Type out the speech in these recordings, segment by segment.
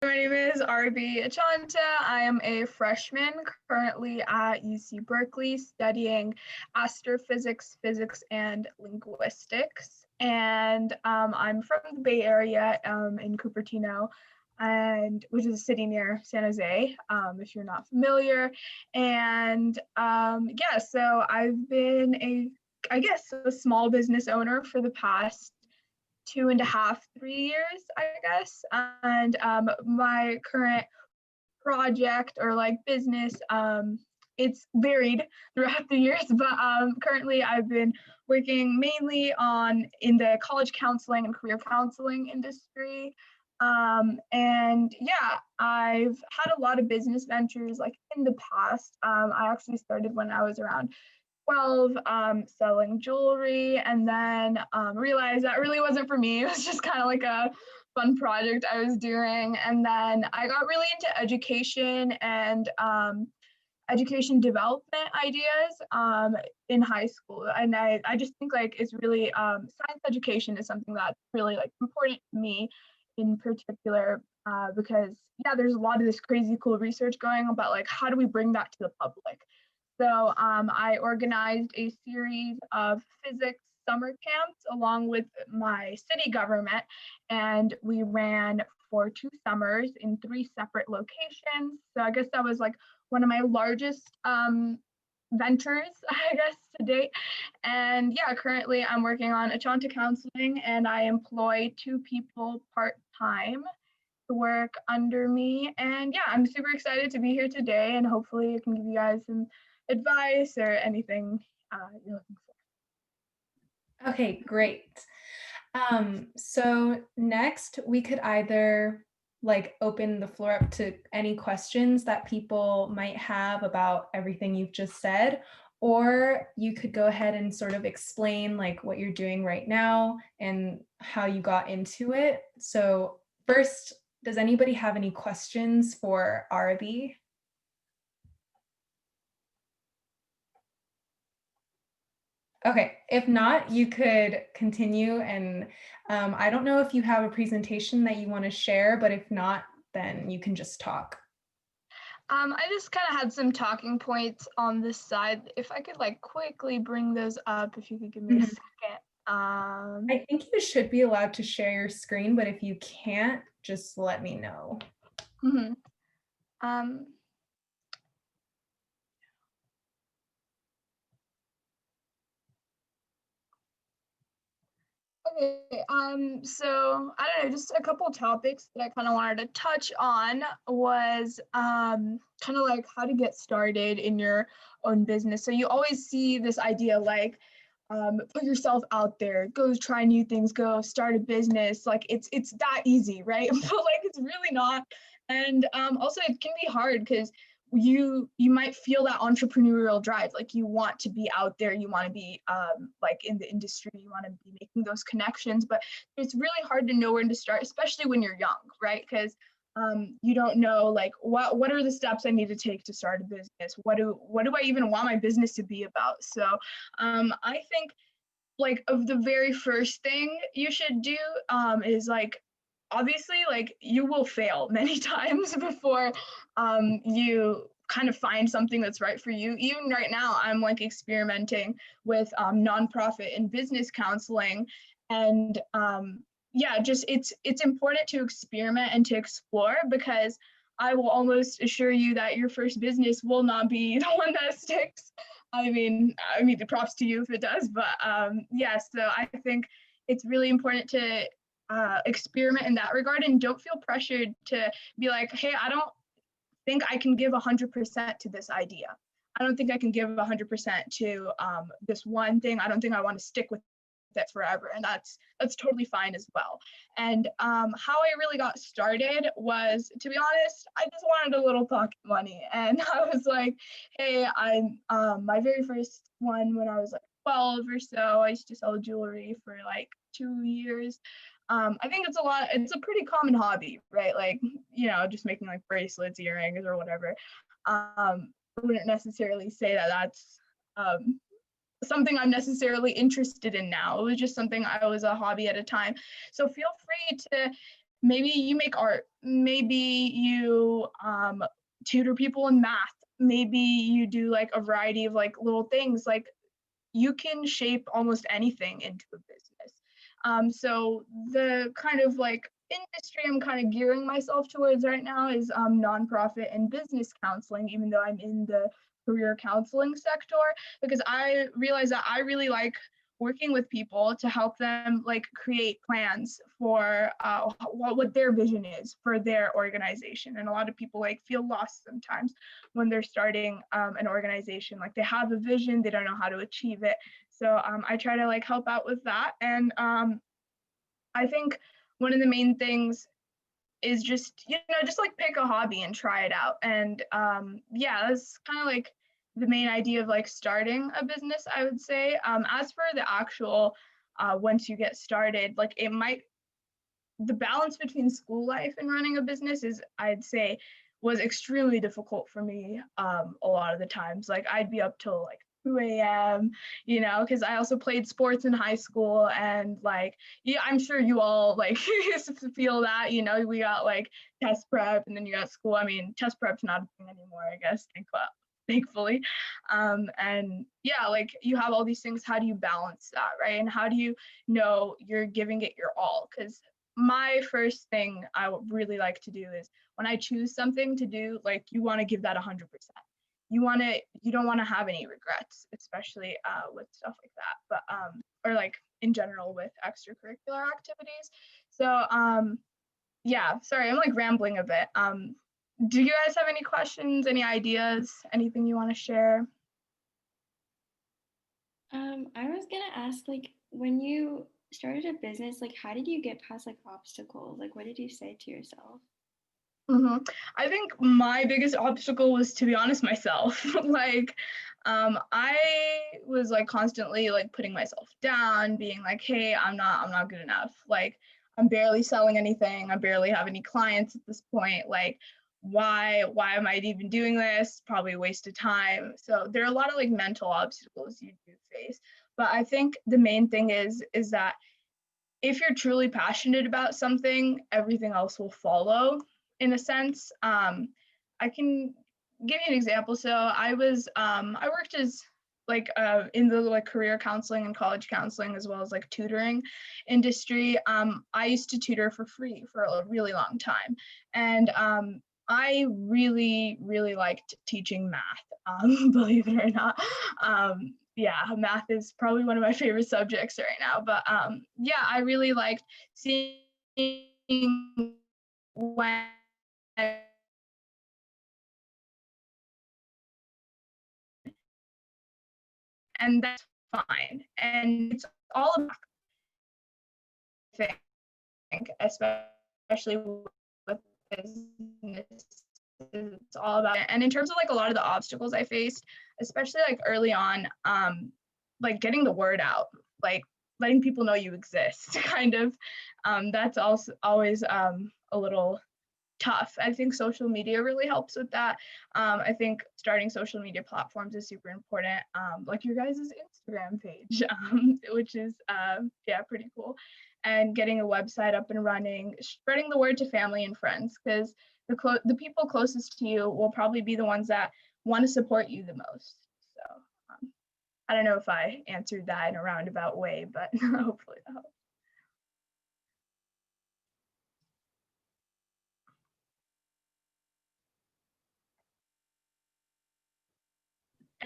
My name is Aarabhi Achanta. I am a freshman currently at UC Berkeley studying astrophysics, physics, and linguistics. And I'm from the Bay Area in Cupertino, and which is a city near San Jose, if you're not familiar. And yeah, so I've been a small business owner for the past 2.5, 3 years, I guess. And my current project or like business, it's varied throughout the years, but currently I've been working mainly in the college counseling and career counseling industry. And yeah, I've had a lot of business ventures like in the past. I actually started when I was around 12, selling jewelry, and then realized that really wasn't for me. It was just kind of like a fun project I was doing. And then I got really into education and education development ideas in high school. And I just think like it's really, science education is something that's really like important to me in particular, because yeah, there's a lot of this crazy cool research going about like, how do we bring that to the public? So I organized a series of physics summer camps along with my city government, and we ran for 2 summers in 3 separate locations. So I guess that was like one of my largest ventures, I guess, to date. And yeah, currently I'm working on Achanta Consulting, and I employ 2 people part-time to work under me. And yeah, I'm super excited to be here today, and hopefully I can give you guys some advice or anything you're looking for. Okay, great. So next we could either like open the floor up to any questions that people might have about everything you've just said, or you could go ahead and sort of explain like what you're doing right now and how you got into it. So first, does anybody have any questions for Aarabhi? Okay, if not, you could continue. And I don't know if you have a presentation that you want to share, but if not, then you can just talk. I just kind of had some talking points on this side. If I could like quickly bring those up, if you could give me a Mhm. second. I think you should be allowed to share your screen, but if you can't, just let me know. Mhm. Um, Okay, so I don't know, just a couple topics that I kind of wanted to touch on was kind of like how to get started in your own business. So you always see this idea like put yourself out there, go try new things, go start a business. Like it's that easy, right? But like it's really not. And also it can be hard because you might feel that entrepreneurial drive, like you want to be out there, you want to be like in the industry, you want to be making those connections, but it's really hard to know where to start, especially when you're young, right? Because you don't know like what are the steps I need to take to start a business, what do I even want my business to be about. So I think like of the very first thing you should do is like obviously like you will fail many times before you kind of find something that's right for you. Even right now I'm like experimenting with nonprofit and business counseling, and yeah, just it's important to experiment and to explore, because I will almost assure you that your first business will not be the one that sticks. I mean, the props to you if it does, but yeah, so I think it's really important to experiment in that regard, and don't feel pressured to be like, hey, I don't think I can give 100% to this idea. I don't think I can give 100% to this one thing. I don't think I want to stick with that forever, and that's totally fine as well. And how I really got started was, to be honest, I just wanted a little pocket money, and I was like, hey, I'm my very first one when I was like 12 or so. I used to sell jewelry for like 2 years. I think it's a pretty common hobby, right? Like, just making like bracelets, earrings, or whatever. I wouldn't necessarily say that that's something I'm necessarily interested in now. It was just something I was a hobby at a time. So feel free to maybe you make art, maybe you tutor people in math, maybe you do like a variety of like little things. Like you can shape almost anything into a business. So the kind of like industry I'm kind of gearing myself towards right now is nonprofit and business counseling, even though I'm in the career counseling sector, because I realize that I really like working with people to help them like create plans for what their vision is for their organization. And a lot of people like feel lost sometimes when they're starting an organization. Like they have a vision, they don't know how to achieve it. So I try to like help out with that. And I think one of the main things is just, just like pick a hobby and try it out. And yeah, that's kind of like the main idea of like starting a business, I would say. As for the actual, once you get started, like the balance between school life and running a business is, I'd say, was extremely difficult for me a lot of the times. Like I'd be up till like 2 a.m., because I also played sports in high school. And like, yeah, I'm sure you all like feel that, we got like test prep and then you got school. I mean, test prep's not a thing anymore, I guess, thankfully. And yeah, like you have all these things. How do you balance that, right? And how do you know you're giving it your all? Because my first thing I would really like to do is when I choose something to do, like you want to give that 100%. You don't want to have any regrets, especially with stuff like that, but or like in general with extracurricular activities. So yeah, sorry, I'm like rambling a bit. Do you guys have any questions, any ideas, anything you want to share? I was gonna ask, like, when you started a business, like, how did you get past like obstacles? Like, what did you say to yourself? I think my biggest obstacle was, to be honest, myself. Like, I was like constantly like putting myself down, being like, "Hey, I'm not good enough. Like, I'm barely selling anything. I barely have any clients at this point. Like, why am I even doing this? Probably a waste of time." So there are a lot of like mental obstacles you do face. But I think the main thing is that if you're truly passionate about something, everything else will follow in a sense. I can give you an example. So I worked as like in the like career counseling and college counseling as well as like tutoring industry. I used to tutor for free for a really long time. And I really, really liked teaching math, believe it or not. Yeah, math is probably one of my favorite subjects right now. But yeah, I really liked seeing when and that's fine. And it's all about, I think, especially with business, it's all about it. And in terms of like a lot of the obstacles I faced, especially like early on, like getting the word out, like letting people know you exist, kind of. That's also always a little tough. I think social media really helps with that. I think starting social media platforms is super important, like your guys' Instagram page, which is yeah, pretty cool. And getting a website up and running, spreading the word to family and friends, because the people closest to you will probably be the ones that want to support you the most. So I don't know if I answered that in a roundabout way, but hopefully that helps.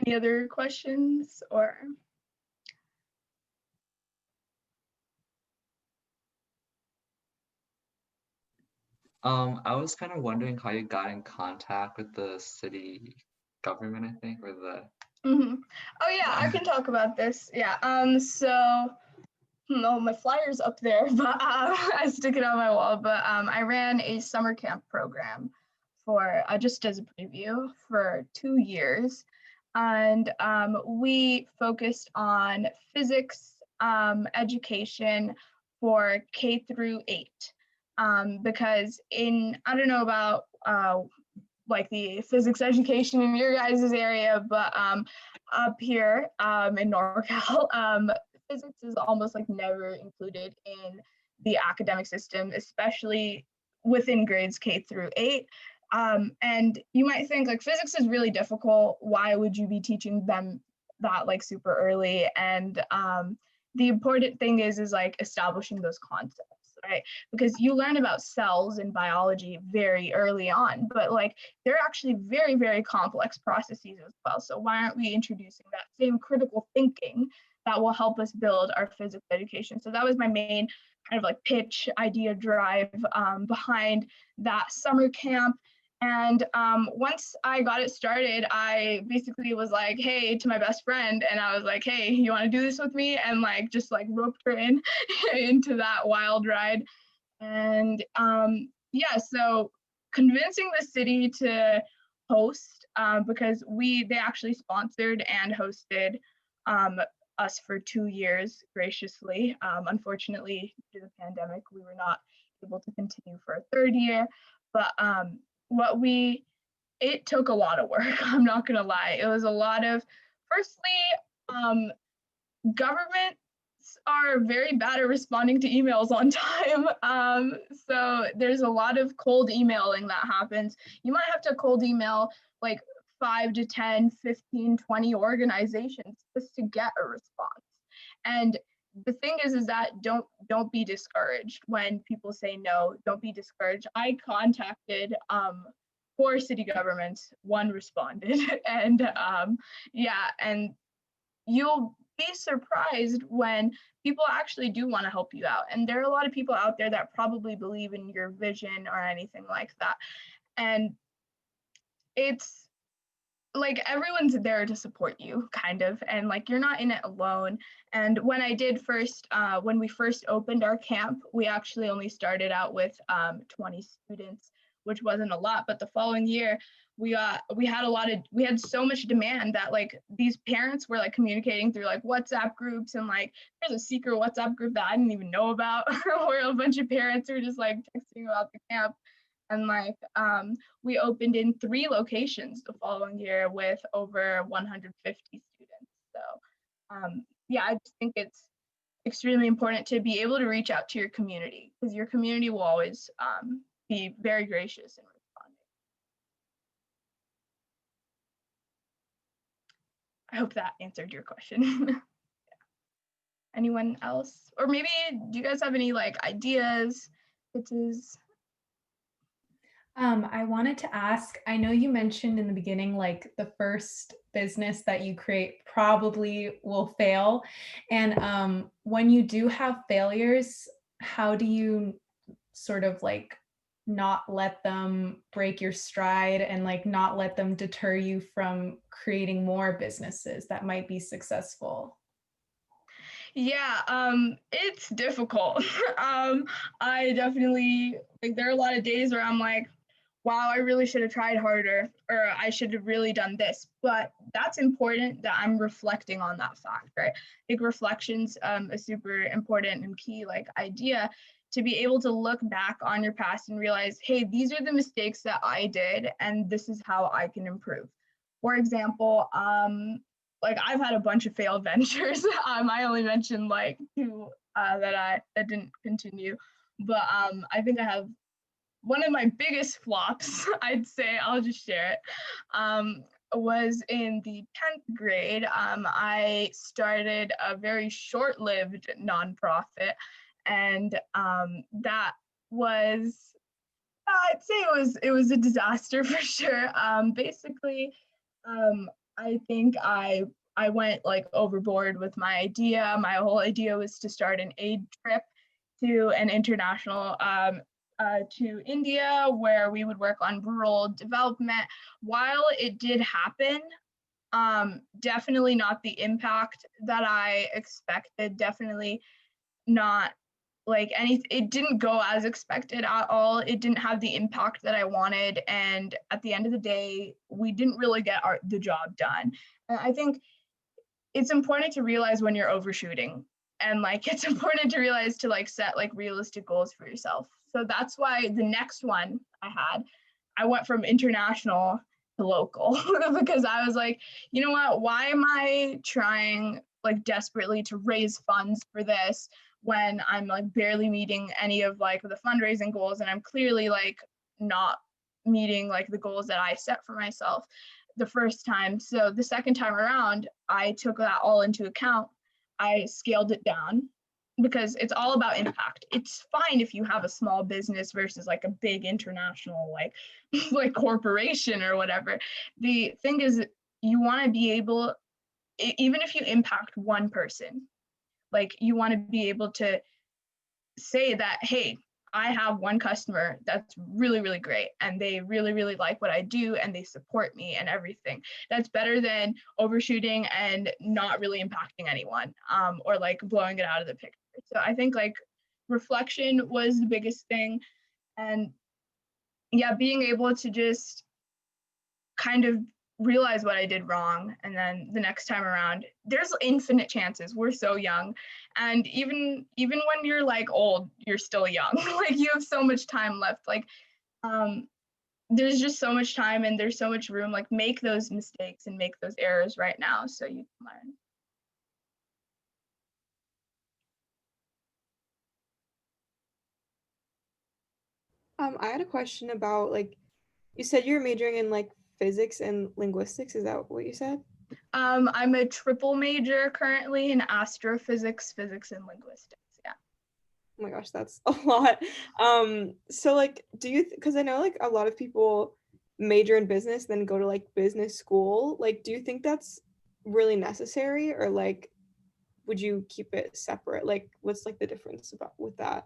Any other questions or? I was kind of wondering how you got in contact with the city government, I think, or the. Oh yeah, I can talk about this. Yeah. So no, my flyer's up there, but I stick it on my wall. But I ran a summer camp program for just as a preview for 2 years, and we focused on physics education for K through 8, because I don't know about like the physics education in your guys' area, but up here in NorCal, physics is almost like never included in the academic system, especially within grades K through 8. And you might think like physics is really difficult. Why would you be teaching them that like super early? And the important thing is like establishing those concepts, right? Because you learn about cells in biology very early on, but like they're actually very, very complex processes as well. So why aren't we introducing that same critical thinking that will help us build our physics education? So that was my main kind of like pitch idea drive behind that summer camp. And once I got it started, I basically was like, hey, to my best friend, and I was like, hey, you want to do this with me? And like, just like roped her in into that wild ride. And yeah, so convincing the city to host, because they actually sponsored and hosted us for 2 years graciously. Unfortunately, due to the pandemic, we were not able to continue for a third year, but it took a lot of work. I'm not gonna lie. It was a lot of, firstly, governments are very bad at responding to emails on time. So there's a lot of cold emailing that happens. You might have to cold email like 5 to 10, 15, 20 organizations just to get a response. And the thing is that don't be discouraged when people say no. Don't be discouraged. I contacted 4 city governments, 1 responded, and yeah, and you'll be surprised when people actually do want to help you out. And there are a lot of people out there that probably believe in your vision or anything like that. And it's like everyone's there to support you, kind of, and like you're not in it alone. And when when we first opened our camp, we actually only started out with 20 students, which wasn't a lot. But the following year, we had so much demand that like these parents were like communicating through like WhatsApp groups, and like there's a secret WhatsApp group that I didn't even know about, where a bunch of parents were just like texting about the camp. And like we opened in 3 locations the following year with over 150 students. So yeah, I just think it's extremely important to be able to reach out to your community, because your community will always be very gracious in responding. I hope that answered your question. Yeah. Anyone else? Or maybe do you guys have any like ideas, pitches? I wanted to ask, I know you mentioned in the beginning, like the first business that you create probably will fail. And when you do have failures, how do you sort of like not let them break your stride and like not let them deter you from creating more businesses that might be successful? Yeah, it's difficult. I definitely like there are a lot of days where I'm like, wow, I really should have tried harder, or I should have really done this. But that's important that I'm reflecting on that fact, right? I think reflection's a super important and key like idea to be able to look back on your past and realize, hey, these are the mistakes that I did, and this is how I can improve. For example, like I've had a bunch of failed ventures. I only mentioned like 2 that didn't continue, but I think I have one of my biggest flops, I'd say, I'll just share it, was in the 10th grade. I started a very short-lived nonprofit, and that was, I'd say it was a disaster for sure. Basically, I think I went like overboard with my idea. My whole idea was to start an aid trip to an international to India, where we would work on rural development. While it did happen, definitely not the impact that I expected. Definitely not like it didn't go as expected at all. It didn't have the impact that I wanted, and at the end of the day, we didn't really get the job done. And I think it's important to realize when you're overshooting, and like it's important to realize to like set like realistic goals for yourself. So that's why the next one I went from international to local because I was like, you know what, why am I trying like desperately to raise funds for this when I'm like barely meeting any of like the fundraising goals, and I'm clearly like not meeting like the goals that I set for myself the first time. So the second time around, I took that all into account. I scaled it down because it's all about impact. It's fine if you have a small business versus like a big international like like corporation or whatever. The thing is, you want to be able, even if you impact one person, like you want to be able to say that, hey, I have one customer that's really, really great, and they really, really like what I do, and they support me and everything. That's better than overshooting and not really impacting anyone, or like blowing it out of the picture. So I think like reflection was the biggest thing. And yeah, being able to just kind of realize what I did wrong. And then the next time around, there's infinite chances. We're so young. And even when you're like old, you're still young. Like you have so much time left. Like there's just so much time and there's so much room. Like make those mistakes and make those errors right now so you can learn. I had a question about like you said you're majoring in like physics and linguistics. Is that what you said? I'm a triple major currently in astrophysics, physics, and linguistics. Yeah. Oh my gosh, that's a lot. So like, do you? Because I know like a lot of people major in business, then go to like business school. Like, do you think that's really necessary, or like, would you keep it separate? Like, what's like the difference about with that?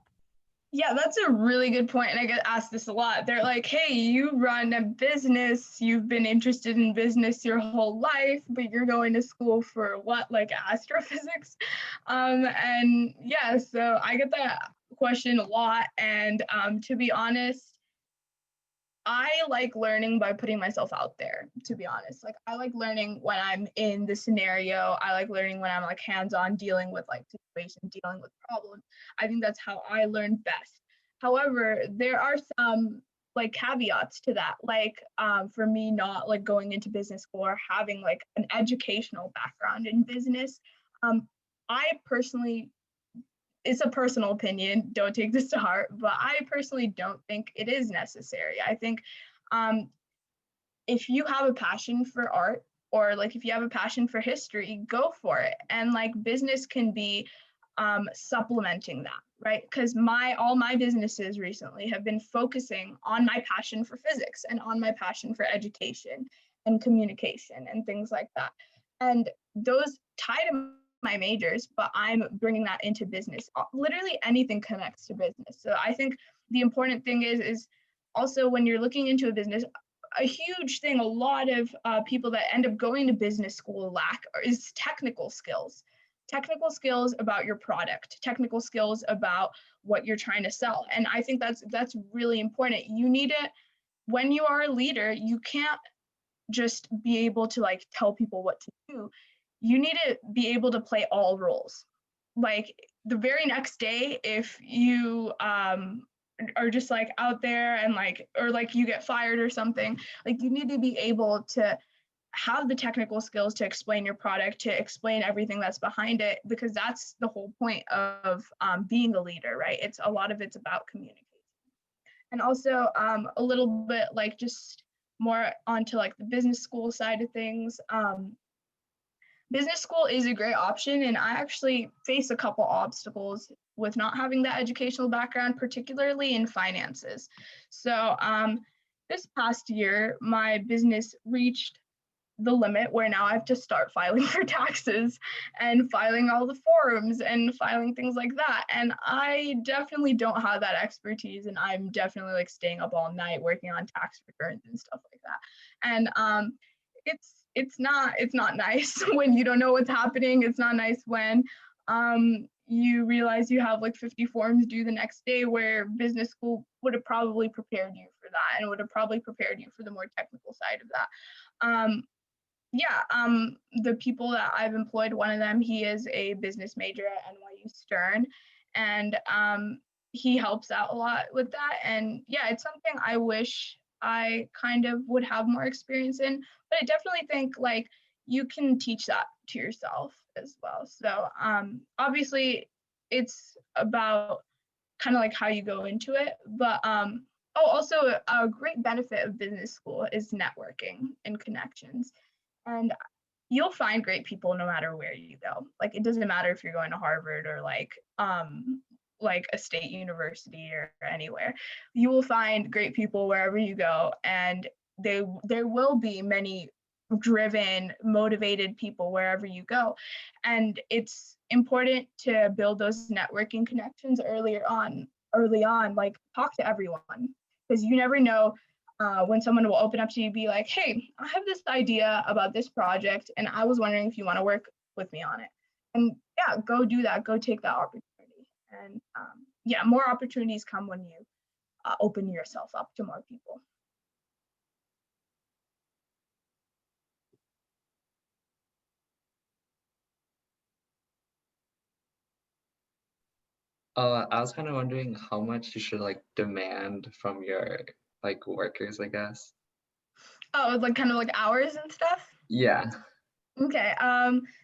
Yeah, that's a really good point, and I get asked this a lot. They're like, hey, you run a business, you've been interested in business your whole life, but you're going to school for what, like astrophysics? And yeah, so I get that question a lot, and to be honest, I like learning by putting myself out there, to be honest. Like I like learning when I'm in the scenario. I like learning when I'm like hands-on dealing with like situations, dealing with problems. I think that's how I learn best. However, there are some like caveats to that. Like for me not like going into business school or having like an educational background in business. I personally, it's a personal opinion, don't take this to heart, but I personally don't think it is necessary. I think um, if you have a passion for art, or like if you have a passion for history, go for it. And like business can be supplementing that, right? Because all my businesses recently have been focusing on my passion for physics and on my passion for education and communication and things like that. And those tie to my majors, but I'm bringing that into business. Literally anything connects to business. So I think the important thing is also when you're looking into a business, a huge thing a lot of people that end up going to business school lack is technical skills about your product, technical skills about what you're trying to sell. And I think that's really important. You need it when you are a leader. You can't just be able to like tell people what to do. You need to be able to play all roles. Like the very next day, if you are just like out there and like, or like you get fired or something, like you need to be able to have the technical skills to explain your product, to explain everything that's behind it, because that's the whole point of being a leader, right? It's a lot of it's about communication. And also a little bit like just more onto like the business school side of things. Business school is a great option, and I actually face a couple obstacles with not having that educational background, particularly in finances. So this past year, my business reached the limit where now I have to start filing for taxes and filing all the forms and filing things like that. And I definitely don't have that expertise, and I'm definitely like staying up all night working on tax returns and stuff like that. And it's not nice when you don't know what's happening. It's not nice when you realize you have like 50 forms due the next day, where business school would have probably prepared you for that and would have probably prepared you for the more technical side of that. The people that I've employed, one of them, he is a business major at NYU Stern, and he helps out a lot with that. And yeah, it's something I wish I kind of would have more experience in, but I definitely think like you can teach that to yourself as well. So obviously it's about kind of like how you go into it. But also a great benefit of business school is networking and connections. And you'll find great people no matter where you go. Like, it doesn't matter if you're going to Harvard or like a state university or anywhere. You will find great people wherever you go, and there will be many driven, motivated people wherever you go. And it's important to build those networking connections early on, like talk to everyone, because you never know when someone will open up to you, be like, hey, I have this idea about this project and I was wondering if you want to work with me on it. And yeah, go do that, go take that opportunity. And yeah, more opportunities come when you open yourself up to more people. I was kind of wondering how much you should like demand from your like workers, I guess. Oh, like kind of like hours and stuff? Yeah. Okay,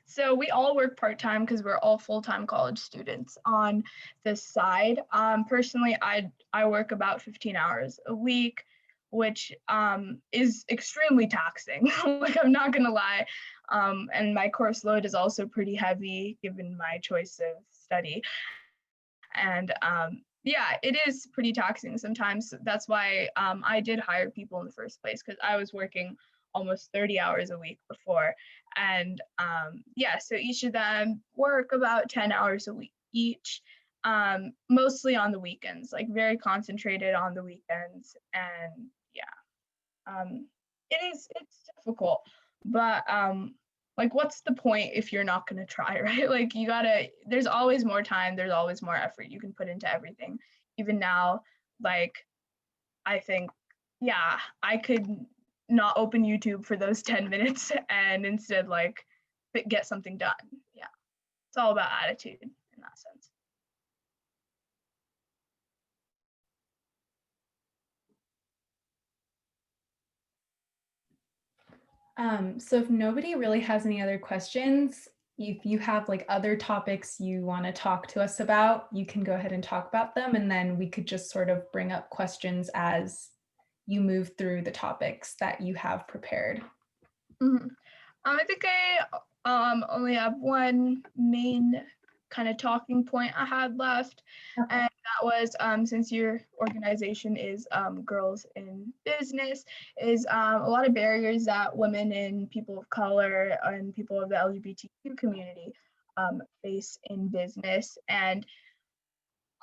so we all work part-time because we're all full-time college students on this side. Personally, I work about 15 hours a week, which is extremely taxing. Like, I'm not gonna lie. And my course load is also pretty heavy given my choice of study. And yeah, it is pretty taxing sometimes. That's why I did hire people in the first place, because I was working almost 30 hours a week before. And yeah, so each of them work about 10 hours a week each, mostly on the weekends, like very concentrated on the weekends. And yeah, it's difficult, but like, what's the point if you're not going to try, right? Like, there's always more time, there's always more effort you can put into everything. Even now, like, I think, yeah, I could not open YouTube for those 10 minutes and instead like get something done. Yeah, it's all about attitude in that sense. So if nobody really has any other questions, if you have like other topics you want to talk to us about, you can go ahead and talk about them, and then we could just sort of bring up questions as you move through the topics that you have prepared. Mm-hmm. I think I only have one main kind of talking point I had left. Okay. And that was, since your organization is Girls in Business, is a lot of barriers that women and people of color and people of the LGBTQ community face in business. And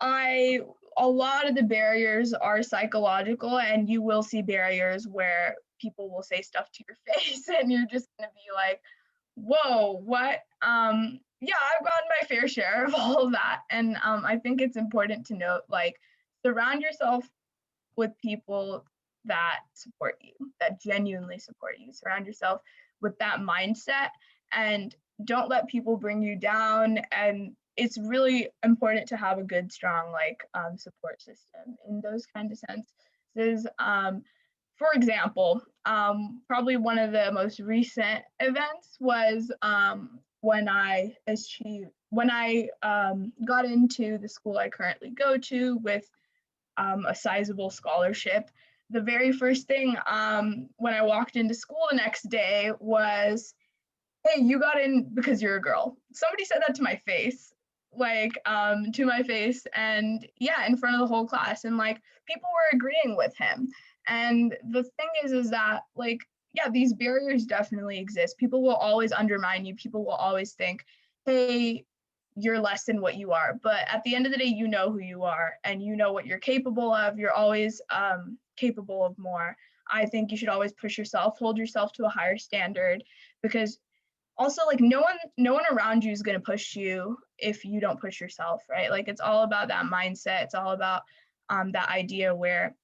a lot of the barriers are psychological, and you will see barriers where people will say stuff to your face and you're just gonna be like, whoa, what? Yeah, I've gotten my fair share of all of that. And I think it's important to note, like, surround yourself with people that support you, that genuinely support you. Surround yourself with that mindset, and don't let people bring you down. And it's really important to have a good, strong, like, support system in those kind of senses. For example, probably one of the most recent events was when I got into the school I currently go to with a sizable scholarship. The very first thing when I walked into school the next day was, hey, you got in because you're a girl. Somebody said that to my face, and yeah, in front of the whole class, and like, people were agreeing with him. And the thing is that, like, yeah, these barriers definitely exist. People will always undermine you. People will always think, hey, you're less than what you are. But at the end of the day, you know who you are and you know what you're capable of. You're always capable of more. I think you should always push yourself, hold yourself to a higher standard, because also, like, no one around you is going to push you if you don't push yourself, right? Like, it's all about that mindset. It's all about that idea where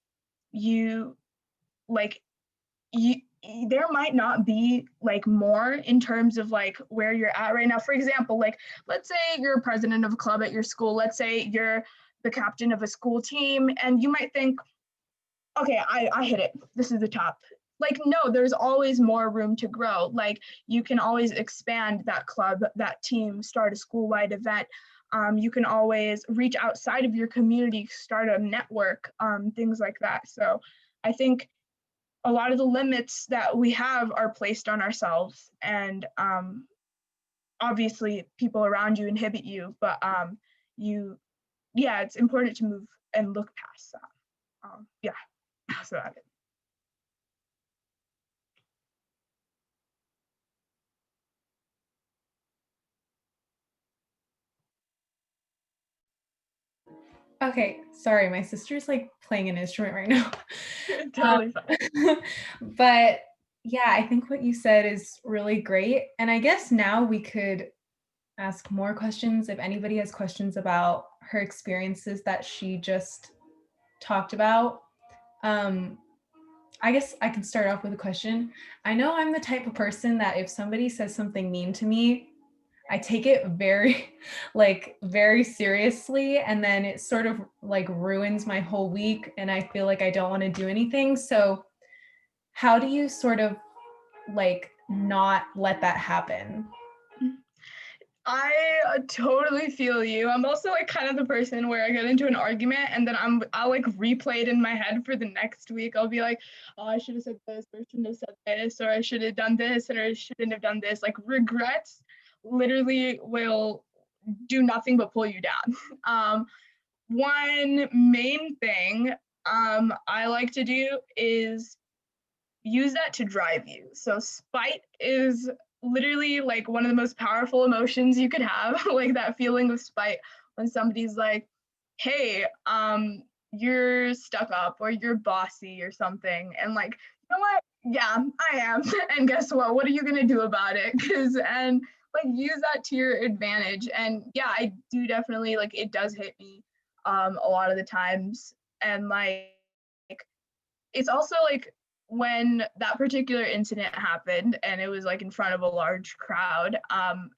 there might not be like more in terms of like where you're at right now. For example, like, let's say you're a president of a club at your school. Let's say you're the captain of a school team, and you might think, okay, I hit it. This is the top. Like, no, there's always more room to grow. Like, you can always expand that club, that team, start a school-wide event. You can always reach outside of your community, start a network, things like that. So I think a lot of the limits that we have are placed on ourselves, and obviously people around you inhibit you, but it's important to move and look past that. That's about it. Okay, sorry, my sister's like playing an instrument right now. Totally fine. But yeah, I think what you said is really great. And I guess now we could ask more questions if anybody has questions about her experiences that she just talked about. I guess I can start off with a question. I know I'm the type of person that if somebody says something mean to me, I take it very seriously, and then it sort of like ruins my whole week and I feel like I don't want to do anything. So how do you sort of like not let that happen? I totally feel you. I'm also like kind of the person where I get into an argument and then I'll like replay it in my head for the next week. I'll be like, oh, I should have said this, or I shouldn't have said this, or I should have done this, or I shouldn't have done this. Like regrets literally will do nothing but pull you down. One main thing I like to do is use that to drive you. So spite is literally like one of the most powerful emotions you could have, like that feeling of spite when somebody's like, hey, you're stuck up or you're bossy or something. And like, you know what? Yeah, I am. And guess what? What are you gonna do about it? And like use that to your advantage. And yeah, I do definitely like it does hit me a lot of the times. And like it's also like when that particular incident happened and it was like in front of a large crowd,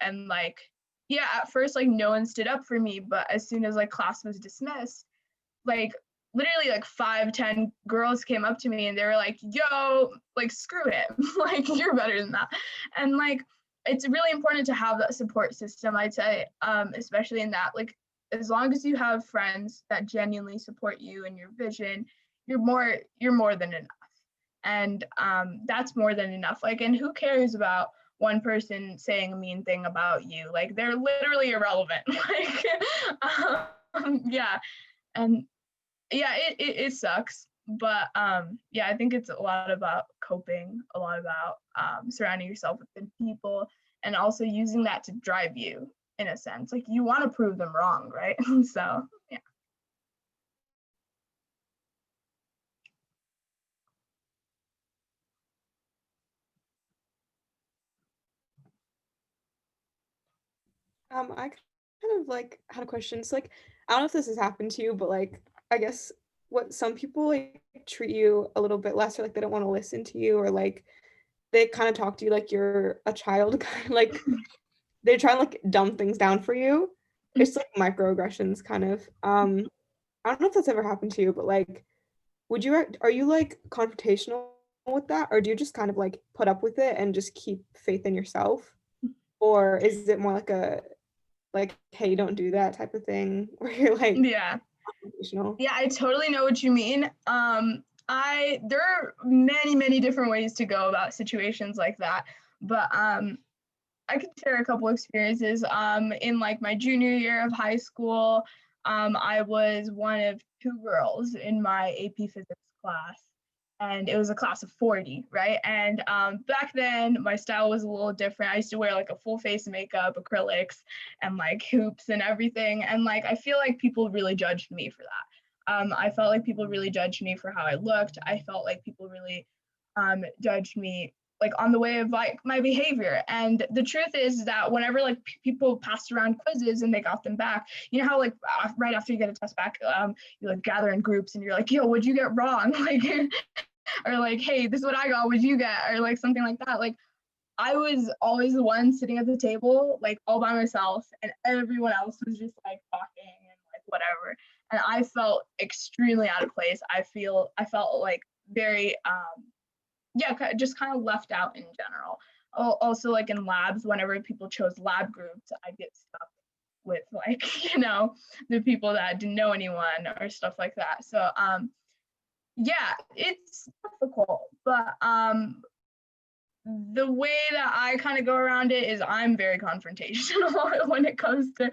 and like yeah, at first like no one stood up for me, but as soon as like class was dismissed, like literally like 5-10 girls came up to me and they were like, yo, like screw him, like you're better than that. And like it's really important to have that support system, I'd say, especially in that, like as long as you have friends that genuinely support you and your vision, you're more than enough. And that's more than enough. Like, and who cares about one person saying a mean thing about you? Like they're literally irrelevant. Like yeah. And yeah, it sucks, but yeah, I think it's a lot about coping, a lot about surrounding yourself with good people, and also using that to drive you in a sense. Like you want to prove them wrong, right? So yeah. I kind of like had a question. So like I don't know if this has happened to you, but like I guess what some people like treat you a little bit less, or like they don't want to listen to you, or like they kind of talk to you like you're a child, kind of like they try and like dumb things down for you. It's like microaggressions kind of. I don't know if that's ever happened to you, but like are you like confrontational with that, or do you just kind of like put up with it and just keep faith in yourself? Or is it more like hey, don't do that type of thing where you're like Yeah. confrontational? Yeah, I totally know what you mean. There are many different ways to go about situations like that, but I could share a couple experiences. In like my junior year of high school, I was one of 2 girls in my AP physics class, and it was a class of 40, right? And back then, my style was a little different. I used to wear like a full face of makeup, acrylics, and like hoops and everything. And like I feel like people really judged me for that. I felt like people really judged me for how I looked. I felt like people really judged me like on the way of like my behavior. And the truth is that whenever like people passed around quizzes and they got them back, you know how like right after you get a test back, you like gather in groups and you're like, yo, what'd you get wrong? Like, or like, hey, this is what I got, what'd you get? Or like something like that. Like I was always the one sitting at the table, like all by myself, and everyone else was just like talking and like whatever. And I felt extremely out of place. I felt like very just kind of left out in general. Also like in labs, whenever people chose lab groups, I'd get stuck with like, the people that didn't know anyone or stuff like that. So yeah, it's difficult, but the way that I kind of go around it is I'm very confrontational when it comes to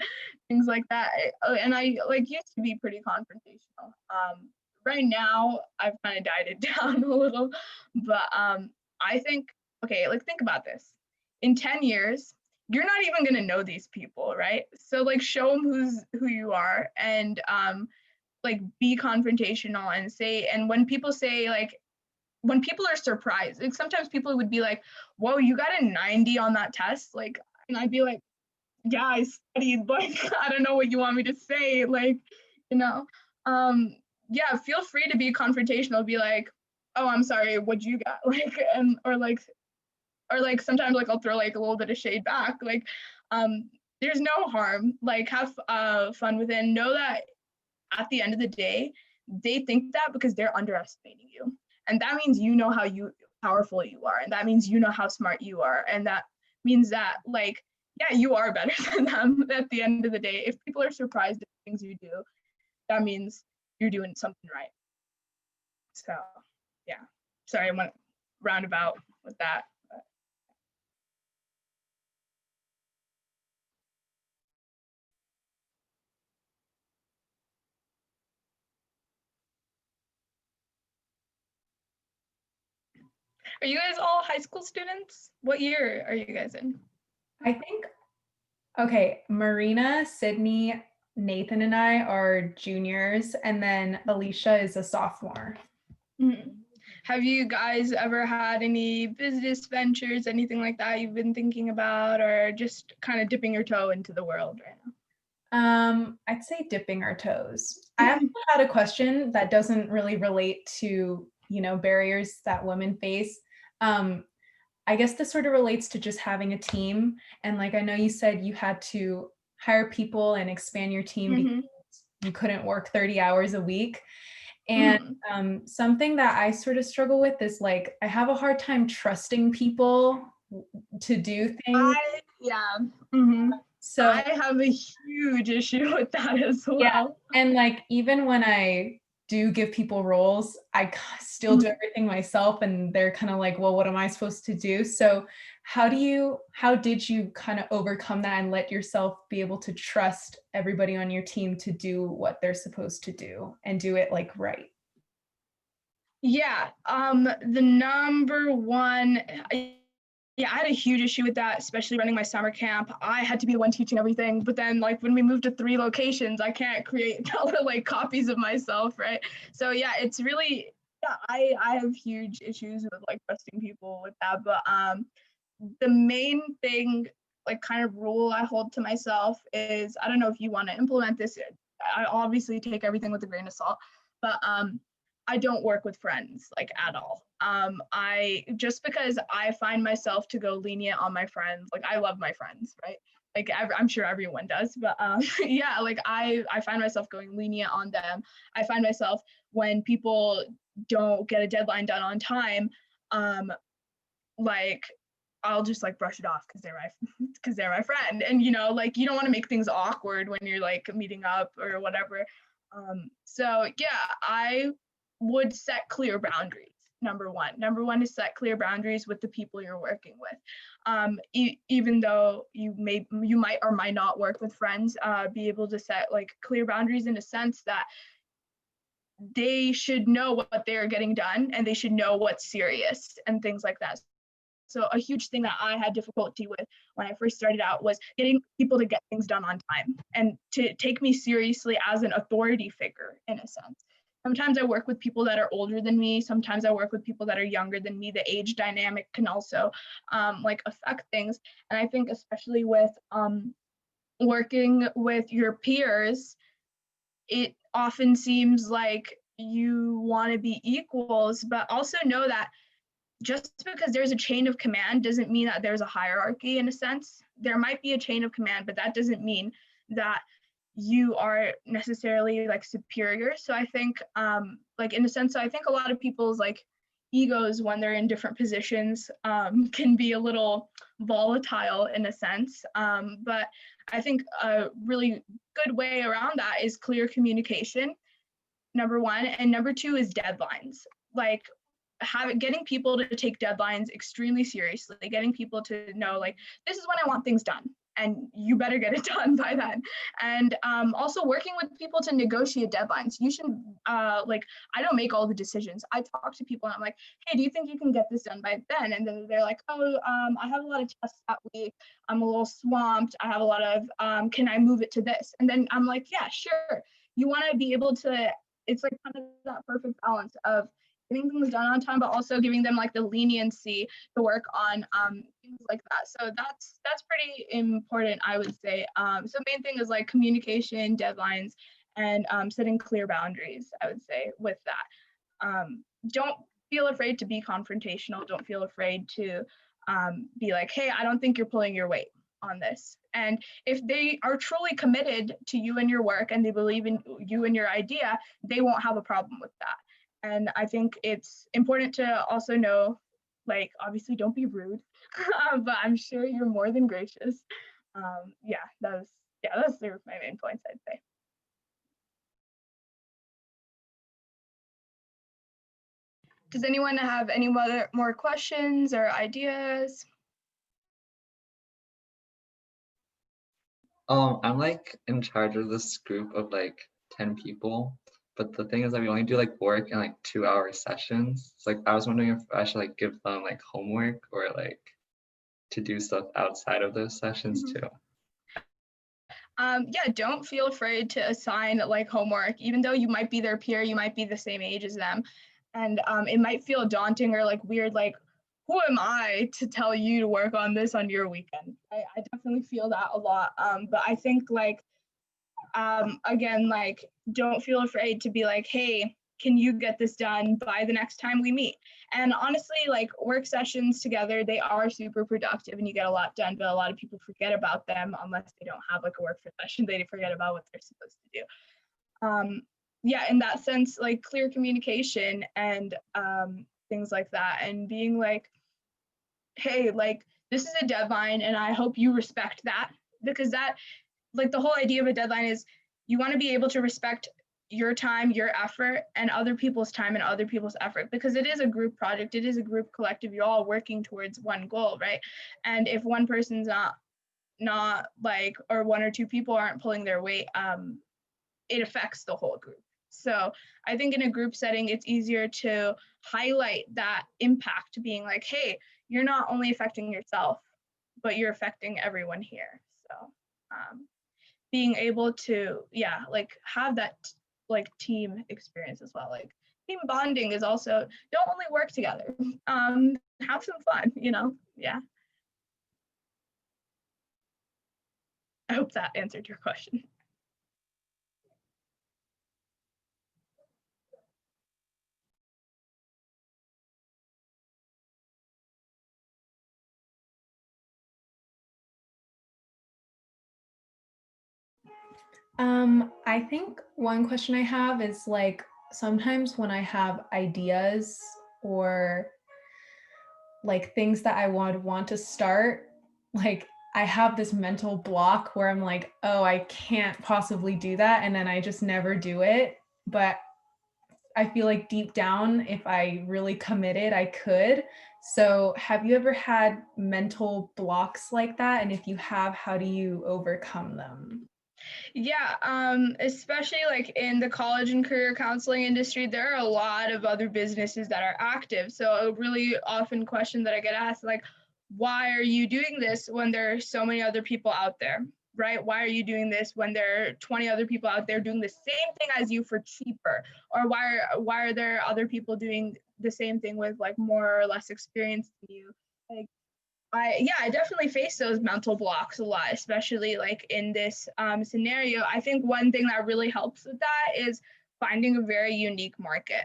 things like that. And I like used to be pretty confrontational. Right now I've kind of died it down a little, but I think, okay, like think about this. In 10 years, you're not even going to know these people, right? So like show them who you are, and like be confrontational and say, and when people say like, when people are surprised, like sometimes people would be like, whoa, you got a 90 on that test? Like, and I'd be like, yeah, I studied, like, I don't know what you want me to say. Like, yeah, feel free to be confrontational, be like, oh, I'm sorry, what'd you got? Like, and, or like sometimes like I'll throw like a little bit of shade back. Like, there's no harm, like have fun with it, and know that at the end of the day, they think that because they're underestimating you. And that means how powerful you are. And that means how smart you are. And that means that like, yeah, you are better than them at the end of the day. If people are surprised at things you do, that means you're doing something right. So yeah, sorry, I went roundabout with that. Are you guys all high school students? What year are you guys in? I think, okay, Marina, Sydney, Nathan, and I are juniors, and then Alicia is a sophomore. Mm-hmm. Have you guys ever had any business ventures, anything like that you've been thinking about, or just kind of dipping your toe into the world right now? I'd say dipping our toes. I actually had a question that doesn't really relate to, barriers that women face. I guess this sort of relates to just having a team. And like, I know you said you had to hire people and expand your team because you couldn't work 30 hours a week. And something that I sort of struggle with is like, I have a hard time trusting people to do things. So I have a huge issue with that as well. Yeah. And like, even when I do give people roles, I still do everything myself, and they're kind of like, well, what am I supposed to do? So how did you kind of overcome that and let yourself be able to trust everybody on your team to do what they're supposed to do and do it like right? Yeah, the number one, yeah, I had a huge issue with that, especially running my summer camp. I had to be the one teaching everything, but then like when we moved to 3 locations, I can't create like copies of myself, right? So yeah, it's really, yeah, I have huge issues with like trusting people with that. But the main thing, like kind of rule I hold to myself is, I don't know if you want to implement this, I obviously take everything with a grain of salt, but I don't work with friends like at all. I just because I find myself to go lenient on my friends, like I love my friends, right? Like I'm sure everyone does, but yeah, like I find myself going lenient on them. I find myself when people don't get a deadline done on time, like I'll just like brush it off because they're my friend, and like you don't want to make things awkward when you're like meeting up or whatever. So yeah, I would set clear boundaries. Number one is set clear boundaries with the people you're working with. Even though you might or might not work with friends, be able to set like clear boundaries in a sense that they should know what they're getting done and they should know what's serious and things like that. So a huge thing that I had difficulty with when I first started out was getting people to get things done on time and to take me seriously as an authority figure in a sense. Sometimes I work with people that are older than me. Sometimes I work with people that are younger than me. The age dynamic can also like affect things. And I think especially with working with your peers, it often seems like you want to be equals, but also know that just because there's a chain of command doesn't mean that there's a hierarchy in a sense. There might be a chain of command, but that doesn't mean that you are necessarily like superior. So I think like in a sense, so I think a lot of people's like egos when they're in different positions can be a little volatile in a sense. But I think a really good way around that is clear communication, number one, and number two is deadlines. Like getting people to take deadlines extremely seriously, getting people to know like, this is when I want things done and you better get it done by then. And also working with people to negotiate deadlines. You should, like, I don't make all the decisions. I talk to people and I'm like, hey, do you think you can get this done by then? And then they're like, oh, I have a lot of tests that week. I'm a little swamped. I have a lot of, can I move it to this? And then I'm like, yeah, sure. You want to be able to, it's like kind of that perfect balance of getting things done on time, but also giving them like the leniency to work on things like that. So that's pretty important, I would say. So main thing is like communication, deadlines, and setting clear boundaries, I would say, with that. Don't feel afraid to be confrontational. Don't feel afraid to be like, hey, I don't think you're pulling your weight on this. And if they are truly committed to you and your work and they believe in you and your idea, they won't have a problem with that. And I think it's important to also know, like, obviously don't be rude, but I'm sure you're more than gracious. Yeah, those are my main points, I'd say. Does anyone have any more questions or ideas? I'm like in charge of this group of like 10 people, but the thing is that we only do like work in like 2-hour sessions. It's like I was wondering if I should like give them like homework or like to do stuff outside of those sessions too. Yeah, don't feel afraid to assign like homework, even though you might be their peer, you might be the same age as them. And it might feel daunting or like weird, like, who am I to tell you to work on this on your weekend? I definitely feel that a lot. But I think like, again, like, don't feel afraid to be like, hey, can you get this done by the next time we meet? And honestly, like work sessions together, they are super productive and you get a lot done, but a lot of people forget about them unless they don't have like a work session, they forget about what they're supposed to do. Yeah, in that sense, like clear communication and things like that, and being like, hey, like this is a deadline and I hope you respect that, because that, like the whole idea of a deadline is you want to be able to respect your time, your effort, and other people's time and other people's effort, because it is a group project, it is a group collective, you're all working towards one goal, right? And if one person's not like, or one or two people aren't pulling their weight, it affects the whole group. So I think in a group setting, it's easier to highlight that impact, being like, hey, you're not only affecting yourself, but you're affecting everyone here. So being able to, yeah, like have that like team experience as well. Like team bonding is also, don't only work together, have some fun, you know? Yeah. I hope that answered your question. I think one question I have is like, sometimes when I have ideas or like things that I would want to start, like I have this mental block where I'm like, oh, I can't possibly do that. And then I just never do it. But I feel like deep down, if I really committed, I could. So have you ever had mental blocks like that? And if you have, how do you overcome them? Yeah, especially like in the college and career counseling industry, there are a lot of other businesses that are active. So a really often question that I get asked, like, why are you doing this when there are so many other people out there, right? Why are you doing this when there are 20 other people out there doing the same thing as you for cheaper? Or why are there other people doing the same thing with like more or less experience than you? Like, I definitely face those mental blocks a lot, especially like in this scenario. I think one thing that really helps with that is finding a very unique market.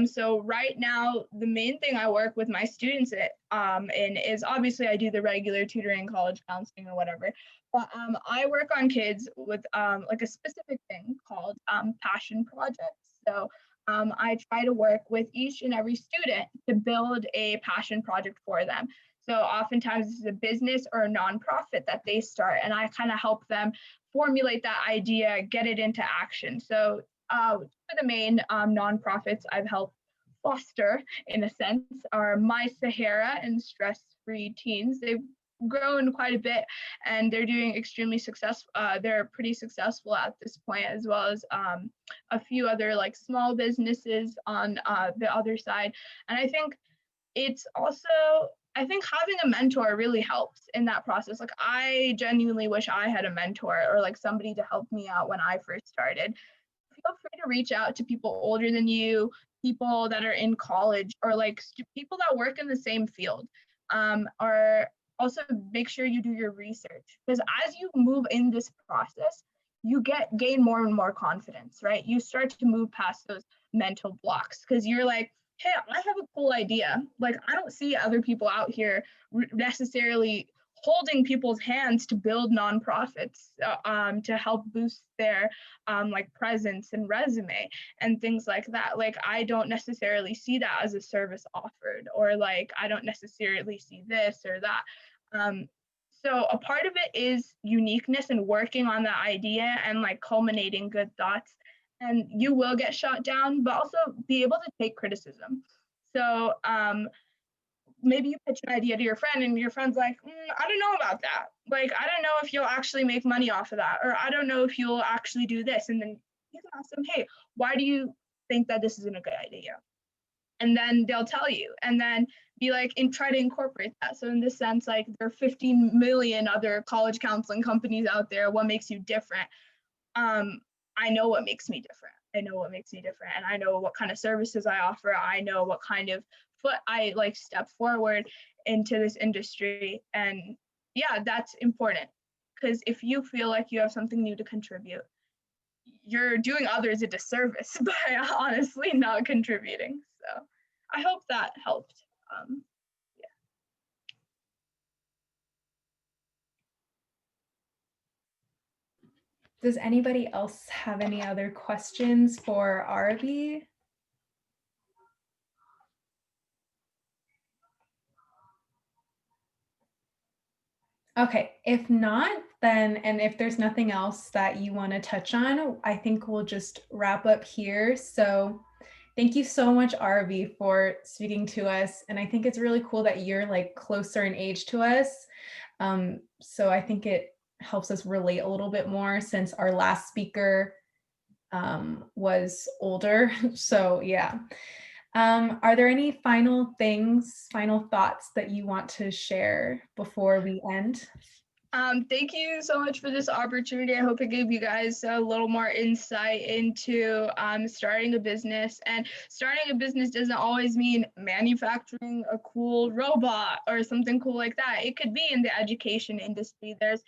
So right now, the main thing I work with my students in is obviously I do the regular tutoring, college counseling or whatever, but I work on kids with like a specific thing called passion projects. So I try to work with each and every student to build a passion project for them. So oftentimes it's a business or a nonprofit that they start, and I kind of help them formulate that idea, get it into action. So for the main nonprofits I've helped foster, in a sense, are My Sahara and Stress Free Teens. They've grown quite a bit, and they're doing extremely successful. They're pretty successful at this point, as well as a few other like small businesses on the other side. And I think it's also, I think having a mentor really helps in that process. Like I genuinely wish I had a mentor or like somebody to help me out when I first started. Feel free to reach out to people older than you, people that are in college, or like people that work in the same field. Or also make sure you do your research, because as you move in this process, you gain more and more confidence, right? You start to move past those mental blocks because you're like, hey, I have a cool idea. Like I don't see other people out here necessarily holding people's hands to build nonprofits to help boost their like presence and resume and things like that. Like I don't necessarily see that as a service offered, or like I don't necessarily see this or that. So a part of it is uniqueness and working on the idea and like culminating good thoughts. And you will get shot down, but also be able to take criticism. So maybe you pitch an idea to your friend and your friend's like, I don't know about that. Like, I don't know if you'll actually make money off of that, or I don't know if you'll actually do this. And then you can ask them, hey, why do you think that this isn't a good idea? And then they'll tell you, and then be like, and try to incorporate that. So in this sense, like there are 15 million other college counseling companies out there. What makes you different? I know what makes me different. I know what makes me different. And I know what kind of services I offer. I know what kind of foot I like step forward into this industry. And yeah, that's important. Because if you feel like you have something new to contribute, you're doing others a disservice by honestly not contributing. So I hope that helped. Does anybody else have any other questions for Aarabhi? Okay, if not, then, and if there's nothing else that you want to touch on, I think we'll just wrap up here. So thank you so much, Aarabhi, for speaking to us. And I think it's really cool that you're like closer in age to us. So I think it helps us relate a little bit more since our last speaker was older. So yeah. Are there any final thoughts that you want to share before we end? Thank you so much for this opportunity. I hope it gave you guys a little more insight into starting a business. And starting a business doesn't always mean manufacturing a cool robot or something cool like that. It could be in the education industry. There's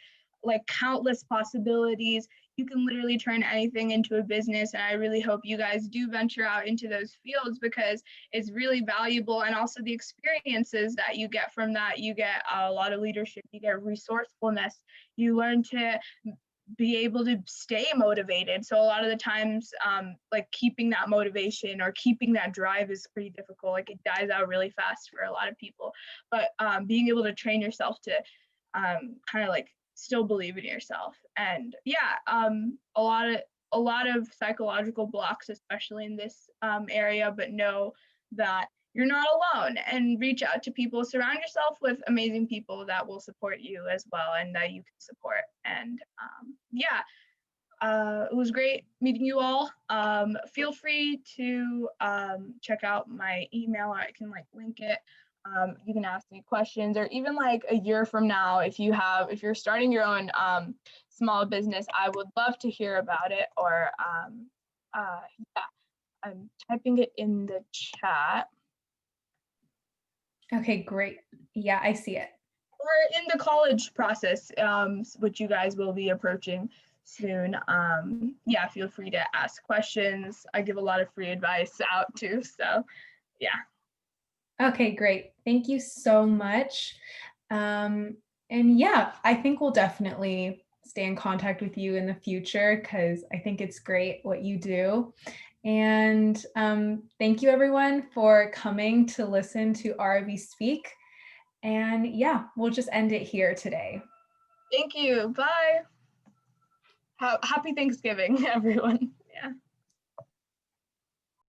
like countless possibilities. You can literally turn anything into a business. And I really hope you guys do venture out into those fields, because it's really valuable. And also the experiences that you get from that, you get a lot of leadership, you get resourcefulness, you learn to be able to stay motivated. So a lot of the times, like keeping that motivation or keeping that drive is pretty difficult. Like it dies out really fast for a lot of people. But being able to train yourself to kind of like still believe in yourself. And yeah, a lot of psychological blocks, especially in this area, but know that you're not alone, and reach out to people. Surround yourself with amazing people that will support you as well, and that you can support. And yeah, it was great meeting you all. Feel free to check out my email. I can like link it. You can ask me questions, or even like a year from now, if you're starting your own small business, I would love to hear about it. Or yeah, I'm typing it in the chat. Okay, great. Yeah, I see it. Or in the college process, which you guys will be approaching soon. Yeah, feel free to ask questions. I give a lot of free advice out too. So yeah. Okay, great. Thank you so much. And yeah, I think we'll definitely stay in contact with you in the future, because I think it's great what you do. And thank you everyone for coming to listen to Aarabhi speak. And yeah, we'll just end it here today. Thank you. Bye. Happy Thanksgiving, everyone. Yeah.